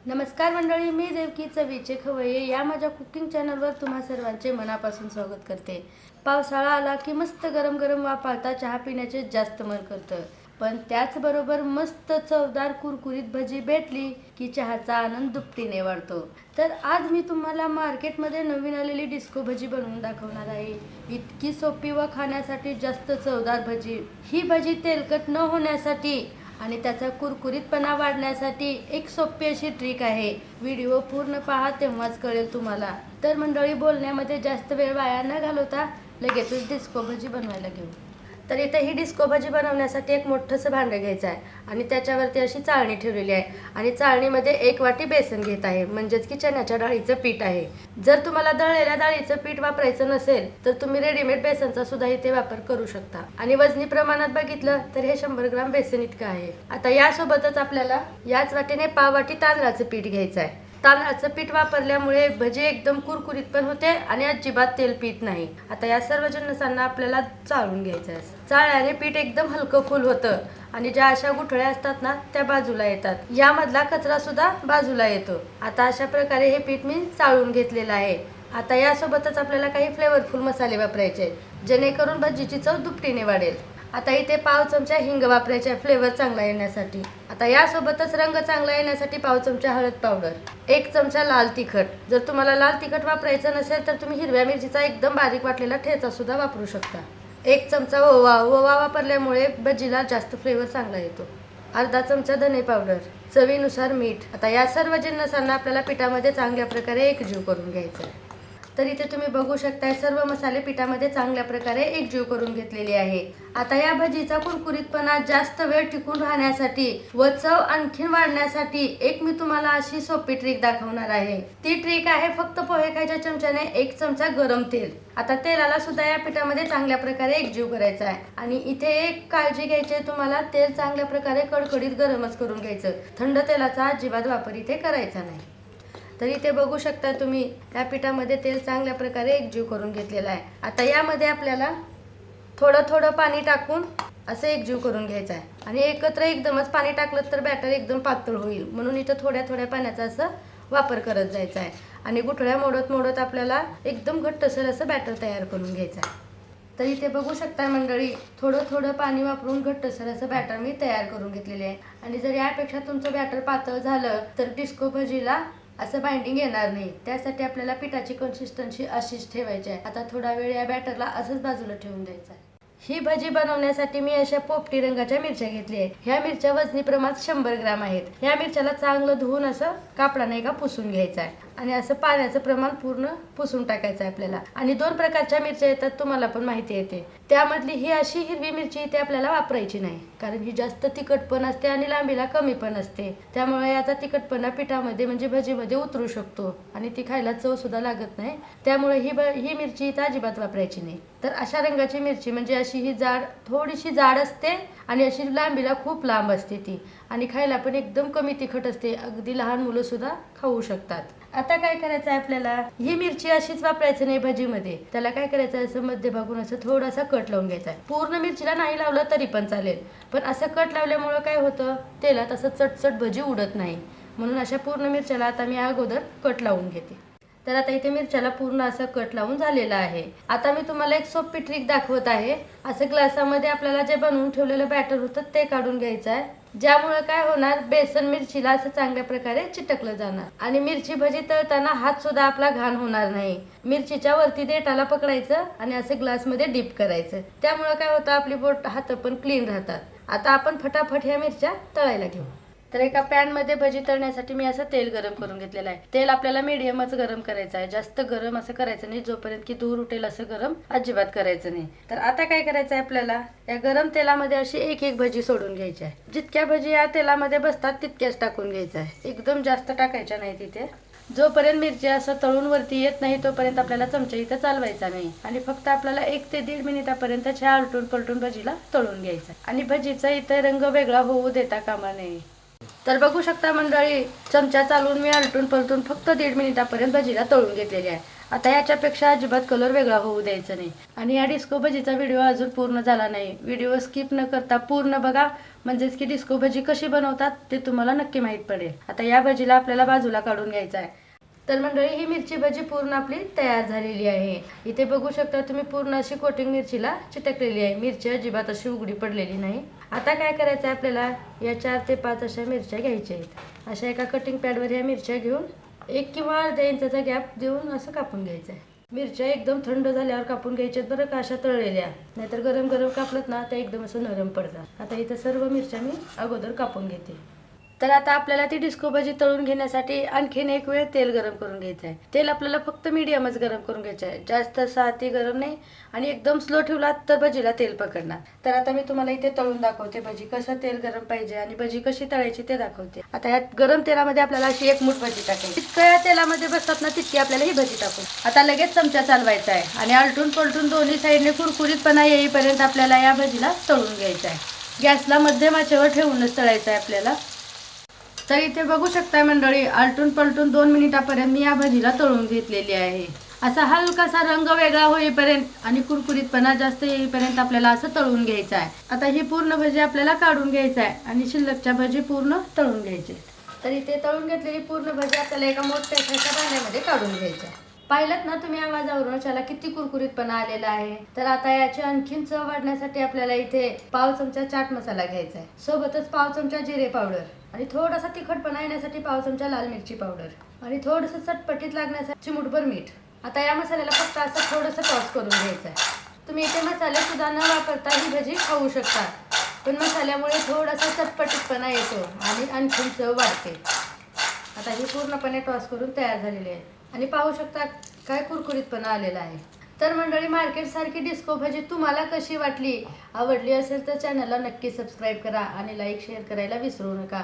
नमस्कार मंडळी, मी देवकी चवीचे खवय्ये या माझ्या कुकिंग चॅनलवर तुम्हा सर्वांचे मनापासून स्वागत करते। पावसाळा आला की मस्त गरम गरम वाफाळता चहा पिण्याचे जास्त मन करतं, पण त्याचबरोबर मस्त चवदार कुरकुरीत भजी भेटली की चहाचा आनंद दुपटीने वाढतो। तर आज मी तुम्हाला मार्केटमध्ये नवीन आलेली डिस्को भजी बनवून दाखवणार आहे। इतकी सोपी व खाण्यासाठी जास्त चवदार भजी। ही भजी तेलकट न होण्यासाठी आणि त्याचा कुरकुरीतपणा वाढण्यासाठी एक सोपी अशी ट्रिक आहे। व्हिडिओ पूर्ण पहा, तेव्हाच कळेल तुम्हाला। तर मंडळी, बोलण्यामध्ये जास्त वेळ वाया न घालवता लगेचच डिस्को भजी बनवायला घेऊ। तर इथे ही डिस्को भजी बनवण्यासाठी एक मोठंसं भांडं घ्यायचं आहे आणि त्याच्यावरती अशी चाळणी ठेवलेली आहे आणि चाळणीमध्ये 1 वाटी बेसन घेत आहे, म्हणजेच की चण्याच्या डाळीचं पीठ आहे। जर तुम्हाला दळलेल्या डाळीचं पीठ वापरायचं नसेल तर तुम्ही रेडीमेड बेसनचा सुद्धा इथे वापर करू शकता। आणि वजनी प्रमाणात बघितलं तर हे 100 ग्राम बेसन इतकं आहे। आता यासोबतच आपल्याला याच वाटीने पाव वाटी तांदळाचं पीठ घ्यायचं आहे। तांदळाचं पीठ वापरल्यामुळे भजी एकदम कुरकुरीत पण होते आणि अजिबात तेल पीत नाही। आता या सर्व जिन्नसांना आपल्याला चाळून घ्यायचं आहे। चाळल्याने पीठ एकदम हलकं फुल होतं आणि ज्या अशा गुठळ्या असतात ना त्या बाजूला येतात, यामधला कचरा सुद्धा बाजूला येतो। आता अशा प्रकारे हे पीठ मी चाळून घेतलेलं आहे। आता यासोबतच आपल्याला काही फ्लेवरफुल मसाले वापरायचे आहेत, जेणेकरून भजीची चव दुपटीने वाढेल। आता इथे पाव चमचा हिंग वापरायचा आहे फ्लेवर चांगला येण्यासाठी। आता यासोबतच रंग चांगला येण्यासाठी पाव चमचा हळद पावडर, 1 चमचा लाल तिखट। जर तुम्हाला लाल तिखट वापरायचं नसेल तर तुम्ही हिरव्या मिरचीचा एकदम बारीक वाटलेला ठेचा सुद्धा वापरू शकता। 1 चमचा ओवा वापरल्यामुळे भजीला जास्त फ्लेवर चांगला येतो। अर्धा चमचा धने पावडर, चवीनुसार मीठ। आता या सर्व जिन्नसांना आपल्याला पिठामध्ये चांगल्या प्रकारे एकजीव करून घ्यायचं आहे। तर इथे तुम्ही बघू शकताय सर्व मसाले पिठामध्ये चांगल्या प्रकारे एकजीव करून घेतलेले आहे। आता या भजीचा कुरकुरीतपणा जास्त वेळ टिकून राहण्यासाठी व चव आणखीन वाढण्यासाठी एक मी तुम्हाला अशी सोपी ट्रिक दाखवणार आहे। ती ट्रिक आहे फक्त पोहे खायच्या चमच्याने 1 चमचा गरम तेल। आता तेलाला सुद्धा या पिठामध्ये चांगल्या प्रकारे एकजीव करायचा आहे आणि इथे एक काळजी घ्यायची आहे तुम्हाला, तेल चांगल्या प्रकारे कडकडीत गरमच करून घ्यायचं। थंड तेलाचा अजिबात वापर इथे करायचा नाही। तर इथे बघू शकता तुम्ही या पिठामध्ये तेल चांगल्या प्रकारे एकजीव करून घेतलेला आहे। आता यामध्ये आपल्याला थोडं थोडं पाणी टाकून असं एकजीव करून घ्यायचं आहे आणि एकत्र एकदमच पाणी टाकलं तर बॅटर एकदम पातळ होईल, म्हणून इथं थोड्या थोड्या पाण्याचा असं वापर करत जायचा आहे आणि गुठळ्या मोडत मोडत आपल्याला एकदम घट्टसर असं बॅटर तयार करून घ्यायचं आहे। तर इथे बघू शकता मंडळी, थोडं थोडं पाणी वापरून घट्टसर असं बॅटर मी तयार करून घेतलेले आहे। आणि जर यापेक्षा तुमचं बॅटर पातळ झालं तर डिस्को भजीला असं बाइंडिंग येणार नाही। त्यासाठी आपल्याला पिठाची कन्सिस्टन्सी अशीच ठेवायची आहे। आता थोडा वेळ या बॅटरला असंच बाजूला ठेवून द्यायचं आहे। ही भजी बनवण्यासाठी मी अशा पोपटी रंगाच्या मिरच्या घेतल्या आहेत। ह्या मिरच्या वजनी प्रमाणात 100 ग्राम आहेत। ह्या मिरच्याला चांगलं धुवून असं कापडाने एका पुसून घ्यायचं आहे आणि असं पाण्याचं प्रमाण पूर्ण पुसून टाकायचं आहे आपल्याला। आणि 2 प्रकारच्या मिरच्या येतात, तुम्हाला पण माहिती येते। त्यामधली ही अशी हिरवी मिरची इथे आपल्याला वापरायची नाही, कारण ही जास्त तिखट पण असते आणि लांबीला कमी पण असते। त्यामुळे याचा तिखटपणा पिठामध्ये म्हणजे भजीमध्ये उतरू शकतो आणि ती खायला चव सुद्धा लागत नाही। त्यामुळे ही मिरची इथे अजिबात वापरायची नाही। तर अशा रंगाची मिरची म्हणजे अशी ही जाड, थोडीशी जाड असते आणि अशी लांबीला खूप लांब असते ती, आणि खायला पण एकदम कमी तिखट असते। अगदी लहान मुलं सुद्धा खाऊ शकतात। आता काय करायचं आहे आपल्याला, ही मिरची अशीच वापरायची नाही भजीमध्ये। त्याला काय करायचं आहे, असं मध्यभागून असं थोडासा कट लावून घ्यायचा आहे। पूर्ण मिरचीला नाही लावलं तरी पण चालेल, पण असं कट लावल्यामुळे काय होतं, तेलात असं चटचट भजी उडत नाही। म्हणून अशा पूर्ण मिरच्याला आता मी अगोदर कट लावून घेते। तर आता इथे मिरच्याला पूर्ण असं कट लावून झालेला आहे। आता मी तुम्हाला एक सोपी ट्रिक दाखवत आहे। असं ग्लासामध्ये आपल्याला जे बनवून ठेवलेलं बॅटर होतं ते काढून घ्यायचं आहे, ज्यामुळे काय होणार, बेसन मिरचीला असं चांगल्या प्रकारे चिटकलं जाणार आणि मिरची भजी तळताना हात सुद्धा आपला घाण होणार नाही। मिरचीच्या वरती देठाला पकडायचं आणि असं ग्लासमध्ये डीप करायचं, त्यामुळे काय होतं, आपली हात पण क्लीन राहतात। आता आपण फटाफट ह्या मिरच्या तळायला घेऊ। तर एका पॅन मध्ये भजी तळण्यासाठी मी असं तेल गरम करून घेतलेलं आहे। तेल आपल्याला मीडियमच गरम करायचं आहे, जास्त गरम असं करायचं नाही, जोपर्यंत की धूर उठेल असं गरम अजिबात करायचं नाही। तर आता काय करायचं आहे, आपल्याला या गरम तेलामध्ये अशी एक एक भजी सोडून घ्यायची आहे। जितक्या भजी या तेलामध्ये बसतात तितक्याच टाकून घ्यायचं आहे, एकदम जास्त टाकायच्या नाही तिथे। जोपर्यंत मिरची असं तळून वरती येत नाही तोपर्यंत आपल्याला चमचा इथं चालवायचा नाही आणि फक्त आपल्याला 1 ते 1.5 मिनिटापर्यंत आलटून पलटून भजीला तळून घ्यायचं आणि भजीचा इथे रंग वेगळा होऊ देता कामा नये। तर बघू शकता मंडळी, चमचा चालवून मी आलटून पलटून फक्त 1.5 मिनिटापर्यंत भजीला तळून घेतलेली आहे। आता याच्यापेक्षा अजिबात कलर वेगळा होऊ द्यायचा नाही. आणि या डिस्को भजीचा व्हिडिओ अजून पूर्ण झाला नाही, व्हिडिओ स्किप न करता पूर्ण बघा, म्हणजेच की डिस्को भजी कशी बनवतात ते तुम्हाला नक्की माहीत पडेल. आता या भजीला आपल्याला बाजूला काढून घ्यायचं आहे. तर मंडळी, ही मिरची भजी पूर्ण आपली तयार झालेली आहे. इथे बघू शकता तुम्ही, पूर्ण अशी कोटिंग मिरचीला चिटकलेली आहे. मिरची अजिबात अशी उघडी पडलेली नाही. आता काय करायचं आहे, आपल्याला या 4 ते 5 अशा मिरच्या घ्यायच्या आहेत. अशा एका कटिंग पॅडवर ह्या मिरच्या घेऊन 1 किंवा अर्ध्या इंचाचा गॅप देऊन असं कापून घ्यायचं आहे. मिरच्या एकदम थंड झाल्यावर कापून घ्यायच्यात बरं का, अशा तळलेल्या, नाहीतर गरम गरम कापलत ना त्या एकदम असं नरम पडतात. आता इथं सर्व मिरच्या मी अगोदर कापून घेते. तर आता आपल्याला ती डिस्को भजी तळून घेण्यासाठी आणखीन एक वेळ तेल गरम करून घ्यायचं आहे. तेल आपल्याला फक्त मीडियमच गरम करून घ्यायचं आहे, जास्त असं अति गरम नाही. आणि एकदम स्लो ठेवला तर भजीला तेल पकडणार. तर आता मी तुम्हाला इथे तळून दाखवते भजी, कसं तेल गरम पाहिजे आणि भजी कशी तळायची ते दाखवते. आता या गरम तेलामध्ये आपल्याला अशी 1 मूठ भजी टाकायची. जितकं या तेलामध्ये बसतात ना तितकी आपल्याला ही भजी टाकू. आता लगेच चमचा चालवायचा आहे आणि आलटून पलटून दोन्ही साईडने कुरकुरीतपणा येईपर्यंत आपल्याला या भजीला तळून घ्यायचं आहे. गॅसला मध्यम आचेवर ठेवूनच तळायचं आहे आपल्याला. तर इथे बघू शकताय मंडळी, आलटून पलटून 2 मिनिटापर्यंत मी या भजीला तळून घेतलेली आहे. असा हलकासा रंग वेगळा होईपर्यंत आणि कुरकुरीतपणा जास्त येईपर्यंत आपल्याला असं तळून घ्यायचं आहे. आता ही पूर्ण भजी आपल्याला काढून घ्यायचं आहे आणि शिल्लकच्या भजी पूर्ण तळून घ्यायचे. तर इथे तळून घेतलेली पूर्ण भजी आपल्याला एका मोठ्या अशा भांड्यामध्ये काढून घ्यायचं आहे. पाहिलं ना तुम्ही आवाजावरून त्याला किती कुरकुरीतपणा आलेला आहे. तर आता याची आणखीन चव वाढण्यासाठी आपल्याला इथे पाव चमचा चाट मसाला घ्यायचा आहे, सोबतच पाव चमचा जिरे पावडर आणि थोडासा तिखटपणा येण्यासाठी पाव चमचा लाल मिरची पावडर आणि थोडंसं चटपटीत लागण्यासाठी चिमूटभर मीठ. आता या मसाल्याला फक्त असं थोडंसं टॉस करून घ्यायचं आहे. तुम्ही इथे मसाले सुद्धा न वापरता ही भजी खाऊ शकता, पण मसाल्यामुळे थोडासा चटपटीतपणा येतो आणि आणखीन चव वाढते. आता ही पूर्णपणे टॉस करून तयार झालेली आहे आणि पाहू शकता काय कुरकुरीतपणा आलेला आहे. तर मंडळी, मार्केटसारखी डिस्को भजी तुम्हाला कशी वाटली? आवडली असेल तर चॅनलला नक्की सबस्क्राईब करा आणि लाईक शेअर करायला विसरू नका.